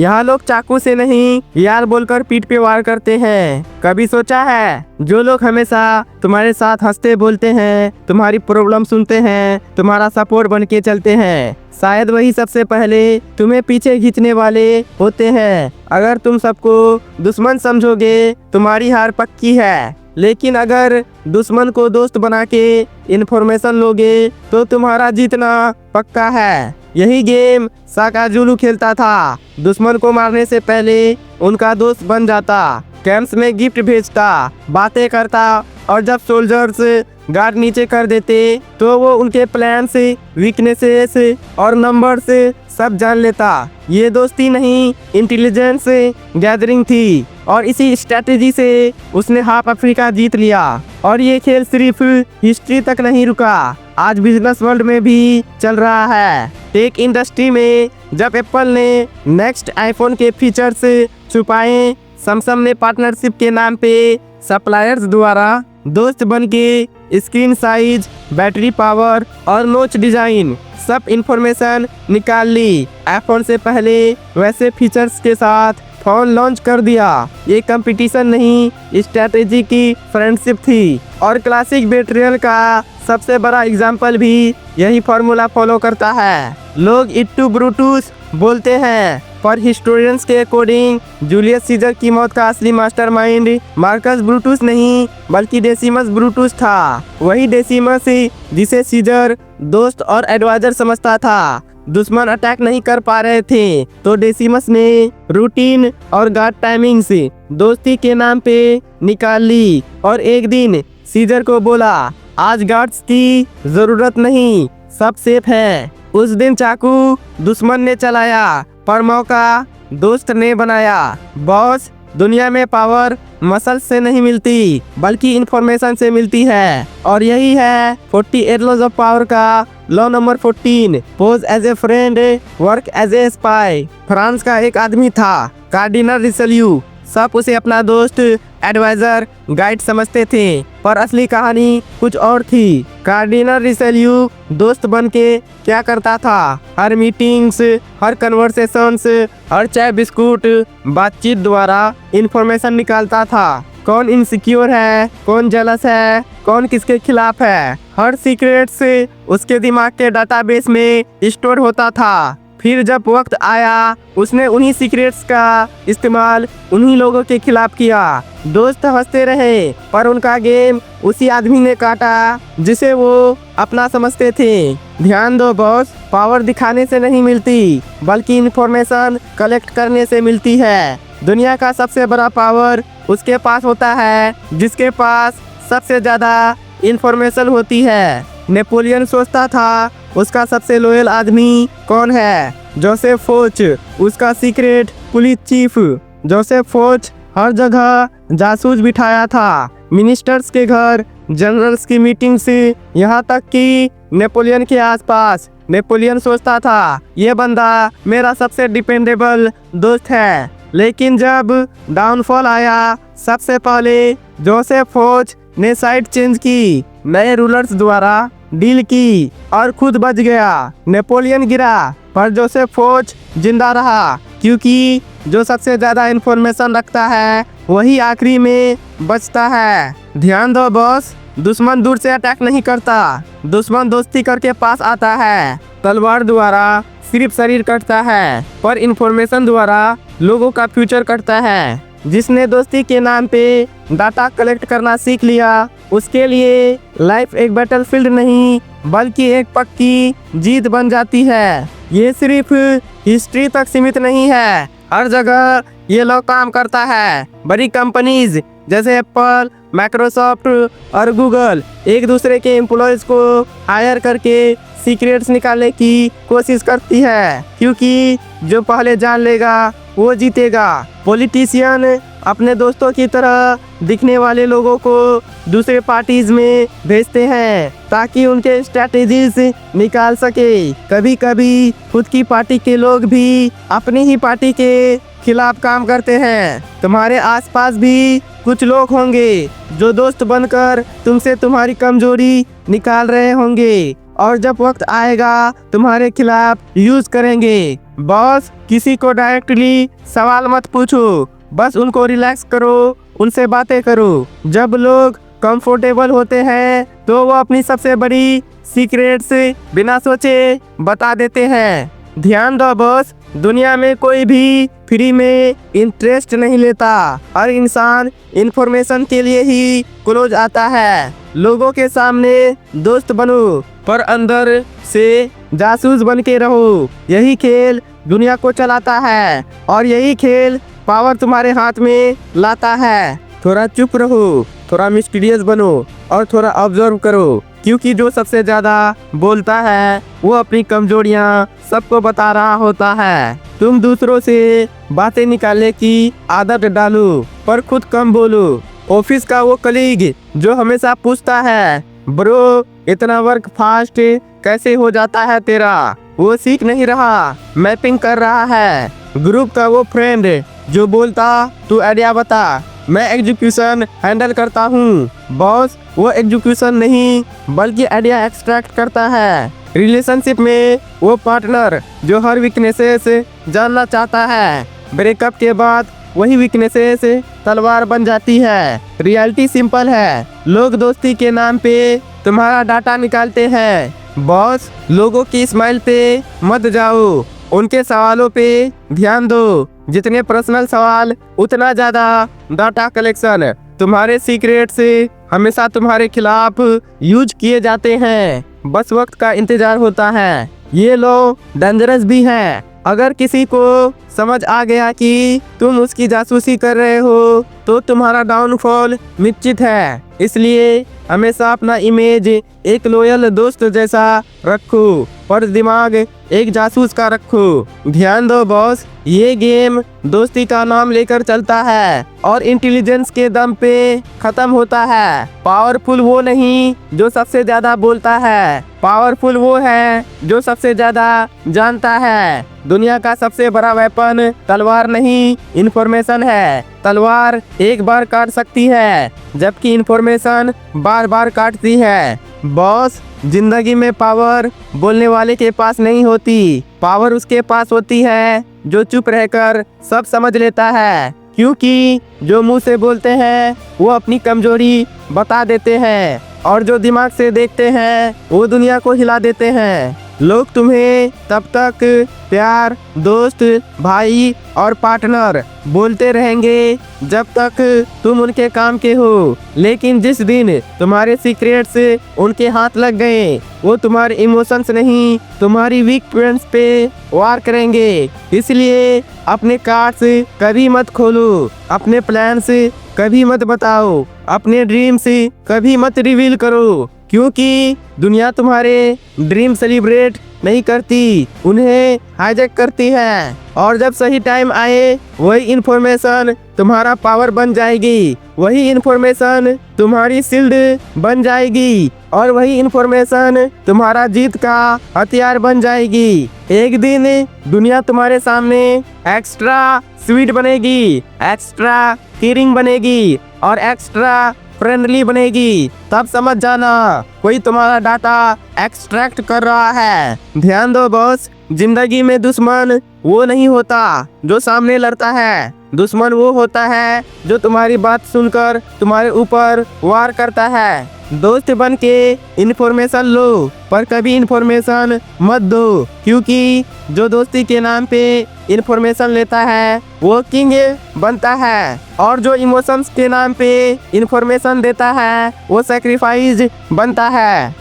यहाँ लोग चाकू से नहीं यार बोलकर पीठ पे वार करते हैं। कभी सोचा है जो लोग हमेशा तुम्हारे साथ हंसते बोलते हैं, तुम्हारी प्रॉब्लम सुनते हैं, तुम्हारा सपोर्ट बन के चलते हैं, शायद वही सबसे पहले तुम्हें पीछे खींचने वाले होते हैं। अगर तुम सबको दुश्मन समझोगे तुम्हारी हार पक्की है, लेकिन अगर दुश्मन को दोस्त बना के इन्फॉर्मेशन लोगे तो तुम्हारा जीतना पक्का है। यही गेम साकाजुलू खेलता था। दुश्मन को मारने से पहले उनका दोस्त बन जाता, कैंप्स में गिफ्ट भेजता, बातें करता, और जब सोल्जर्स गार्ड नीचे कर देते तो वो उनके प्लान से, वीकनेसेस और नंबर से सब जान लेता। ये दोस्ती नहीं, इंटेलिजेंस गैदरिंग थी, और इसी स्ट्रेटेजी से उसने हाफ अफ्रीका जीत लिया। और ये खेल सिर्फ हिस्ट्री तक नहीं रुका, आज बिजनेस वर्ल्ड में भी चल रहा है। टेक इंडस्ट्री में जब एप्पल ने नेक्स्ट आईफोन के फीचर्स छुपाए, सैमसंग ने पार्टनरशिप के नाम पे सप्लायर्स द्वारा दोस्त बन के स्क्रीन साइज, बैटरी पावर और नोच डिजाइन सब इंफॉर्मेशन निकाल ली। आईफोन से पहले वैसे फीचर्स के साथ फोन लॉन्च कर दिया। ये कंपटीशन नहीं, स्ट्रेटेजी की फ्रेंडशिप थी। और क्लासिक बेट्रियल का सबसे बड़ा एग्जाम्पल भी यही फॉर्मूला फॉलो करता है। लोग इट टू ब्रूटूस बोलते हैं, पर हिस्टोरियंस के अकॉर्डिंग जूलियस सीजर की मौत का असली मास्टरमाइंड मार्कस ब्रूटूस नहीं बल्कि डेसिमस ब्रूटूस था। वही डेसिमस जिसे सीजर दोस्त और एडवाइजर समझता था। दुश्मन अटैक नहीं कर पा रहे थे तो डेसिमस ने रूटीन और गार्ड टाइमिंग से दोस्ती के नाम पे निकाल ली, और एक दिन सीजर को बोला आज गार्ड्स की जरूरत नहीं, सब सेफ है। उस दिन चाकू दुश्मन ने चलाया पर मौका दोस्त ने बनाया। बॉस, दुनिया में पावर मसल से नहीं मिलती बल्कि इंफॉर्मेशन से मिलती है, और यही है 48 लॉज ऑफ पावर का law number 14, pose as a friend, work as a spy. France का एक आदमी था कार्डिनल रिचेल्यू। सब उसे अपना दोस्त, एडवाइजर, गाइड समझते थे, पर असली कहानी कुछ और थी। कार्डिनल रिचेल्यू दोस्त बन के क्या करता था? हर मीटिंग्स, हर कन्वर्सेशंस, हर चाय बिस्कुट बातचीत द्वारा इंफॉर्मेशन निकालता था। कौन इनसिक्योर है, कौन जेलस है, कौन किसके खिलाफ है, हर सीक्रेट्स उसके दिमाग के डाटाबेस में स्टोर होता था। फिर जब वक्त आया उसने उन्हीं सीक्रेट्स का इस्तेमाल उन्हीं लोगों के खिलाफ किया। दोस्त हंसते रहे पर उनका गेम उसी आदमी ने काटा जिसे वो अपना समझते थे। ध्यान दो बॉस, पावर दिखाने से नहीं मिलती बल्कि इंफॉर्मेशन कलेक्ट करने से मिलती है। दुनिया का सबसे बड़ा पावर उसके पास होता है जिसके पास सबसे ज्यादा इंफॉर्मेशन होती है। नेपोलियन सोचता था उसका सबसे लॉयल आदमी कौन है? जोसेफ फोच, उसका सीक्रेट पुलिस चीफ। जोसेफ फोच हर जगह जासूस बिठाया था, मिनिस्टर्स के घर, जनरल्स की मीटिंग से, यहाँ तक कि नेपोलियन के आसपास। नेपोलियन सोचता था ये बंदा मेरा सबसे डिपेंडेबल दोस्त है। लेकिन जब डाउनफॉल आया सबसे पहले जोसेफ फोच ने साइड चेंज की, नए रूलर्स द्वारा डील की और खुद बच गया। नेपोलियन गिरा पर जोसेफ फोच जिंदा रहा, क्योंकि जो सबसे ज्यादा इंफॉर्मेशन रखता है वही आखिरी में बचता है। ध्यान दो बॉस, दुश्मन दूर से अटैक नहीं करता, दुश्मन दोस्ती करके पास आता है। तलवार द्वारा सिर्फ शरीर कटता है पर इंफॉर्मेशन द्वारा लोगों का फ्यूचर कटता है। जिसने दोस्ती के नाम पे डाटा कलेक्ट करना सीख लिया उसके लिए लाइफ एक बैटलफील्ड नहीं बल्कि एक पक्की जीत बन जाती है। ये सिर्फ हिस्ट्री तक सीमित नहीं है, हर जगह ये लोग काम करता है। बड़ी कंपनीज जैसे एप्पल, माइक्रोसॉफ्ट और गूगल एक दूसरे के एम्प्लॉयज को हायर करके सीक्रेट्स निकालने की कोशिश करती है, क्योंकि जो पहले जान लेगा वो जीतेगा। पॉलिटिशियन अपने दोस्तों की तरह दिखने वाले लोगों को दूसरे पार्टीज में भेजते हैं ताकि उनके स्ट्रैटेजीज निकाल सके। कभी कभी खुद की पार्टी के लोग भी अपनी ही पार्टी के खिलाफ काम करते हैं। तुम्हारे आसपास भी कुछ लोग होंगे जो दोस्त बनकर तुमसे तुम्हारी कमजोरी निकाल रहे होंगे और जब वक्त आएगा तुम्हारे खिलाफ यूज करेंगे। बॉस, किसी को डायरेक्टली सवाल मत पूछो, बस उनको रिलैक्स करो, उनसे बातें करो। जब लोग कंफर्टेबल होते हैं तो वो अपनी सबसे बड़ी सीक्रेट्स बिना सोचे बता देते हैं। ध्यान दो बॉस, दुनिया में कोई भी फ्री में इंटरेस्ट नहीं लेता। हर इंसान इंफॉर्मेशन के लिए ही क्लोज आता है। लोगों के सामने दोस्त बनो पर अंदर से जासूस बन के रहो। यही खेल दुनिया को चलाता है और यही खेल पावर तुम्हारे हाथ में लाता है। थोड़ा चुप रहो, थोड़ा मिस्टीरियस बनो और थोड़ा ऑब्जर्व करो, क्योंकि जो सबसे ज्यादा बोलता है वो अपनी कमजोरियां सबको बता रहा होता है। तुम दूसरों से बातें निकालने की आदत डालो पर खुद कम बोलो। ऑफिस का वो कलीग जो हमेशा पूछता है, ब्रो इतना वर्क फास्ट कैसे हो जाता है तेरा, वो सीख नहीं रहा, मैपिंग कर रहा है। ग्रुप का वो फ्रेंड जो बोलता तू आइडिया बता, मैं एग्जीक्यूशन हैंडल करता हूँ। बॉस, वो एग्जीक्यूशन नहीं बल्कि आइडिया एक्सट्रैक्ट करता है। रिलेशनशिप में वो पार्टनर जो हर वीकनेसेस जानना चाहता है। ब्रेकअप के बाद वही वीकनेसेस तलवार बन जाती है। रियलिटी सिंपल है, लोग दोस्ती के नाम पे तुम्हारा डाटा निकालते हैं। बॉस, लोगों की स्माइल पे मत जाओ, उनके सवालों पे ध्यान दो। जितने पर्सनल सवाल उतना ज्यादा डाटा कलेक्शन। तुम्हारे सीक्रेट्स हमेशा तुम्हारे खिलाफ यूज किए जाते हैं, बस वक्त का इंतजार होता है। ये लोग डेंजरस भी हैं। अगर किसी को समझ आ गया कि तुम उसकी जासूसी कर रहे हो तो तुम्हारा डाउनफॉल निश्चित है। इसलिए हमेशा अपना इमेज एक लॉयल दोस्त जैसा रखो पर दिमाग एक जासूस का रखो। ध्यान दो बॉस, ये गेम दोस्ती का नाम लेकर चलता है और इंटेलिजेंस के दम पे खत्म होता है। पावरफुल वो नहीं जो सबसे ज्यादा बोलता है, पावरफुल वो है जो सबसे ज्यादा जानता है। दुनिया का सबसे बड़ा वेपन तलवार नहीं, इंफॉर्मेशन है। तलवार एक बार काट सकती है जबकि इंफॉर्मेशन बार बार काटती है। बॉस, जिंदगी में पावर बोलने वाले के पास नहीं होती, पावर उसके पास होती है जो चुप रहकर सब समझ लेता है। क्योंकि जो मुंह से बोलते हैं वो अपनी कमजोरी बता देते हैं और जो दिमाग से देखते हैं वो दुनिया को हिला देते हैं। लोग तुम्हें तब तक प्यार, दोस्त, भाई और पार्टनर बोलते रहेंगे जब तक तुम उनके काम के हो, लेकिन जिस दिन तुम्हारे सीक्रेट्स उनके हाथ लग गए वो तुम्हारे इमोशंस नहीं तुम्हारी वीक पॉइंट्स पे वार करेंगे। इसलिए अपने कार्ड्स कभी मत खोलो, अपने प्लान्स कभी मत बताओ, अपने ड्रीम्स कभी मत रिवील करो, क्योंकि दुनिया तुम्हारे ड्रीम सेलिब्रेट नहीं करती, उन्हें हाईजैक करती है। और जब सही टाइम आए वही इंफॉर्मेशन तुम्हारा पावर बन जाएगी, वही इंफॉर्मेशन तुम्हारी शील्ड बन जाएगी और वही इंफॉर्मेशन तुम्हारा जीत का हथियार बन जाएगी। एक दिन दुनिया तुम्हारे सामने एक्स्ट्रा स्वीट बनेगी, एक्स्ट्रा केयरिंग बनेगी और एक्स्ट्रा फ्रेंडली बनेगी। तब समझ जाना कोई तुम्हारा डाटा एक्सट्रैक्ट कर रहा है। ध्यान दो बॉस, जिंदगी में दुश्मन वो नहीं होता जो सामने लड़ता है, दुश्मन वो होता है जो तुम्हारी बात सुनकर तुम्हारे ऊपर वार करता है। दोस्त बन के इन्फॉर्मेशन लो पर कभी इन्फॉर्मेशन मत दो, क्योंकि जो दोस्ती के नाम पे इन्फॉर्मेशन लेता है वो किंग बनता है और जो इमोशंस के नाम पे इन्फॉर्मेशन देता है वो सैक्रिफाइस बनता है।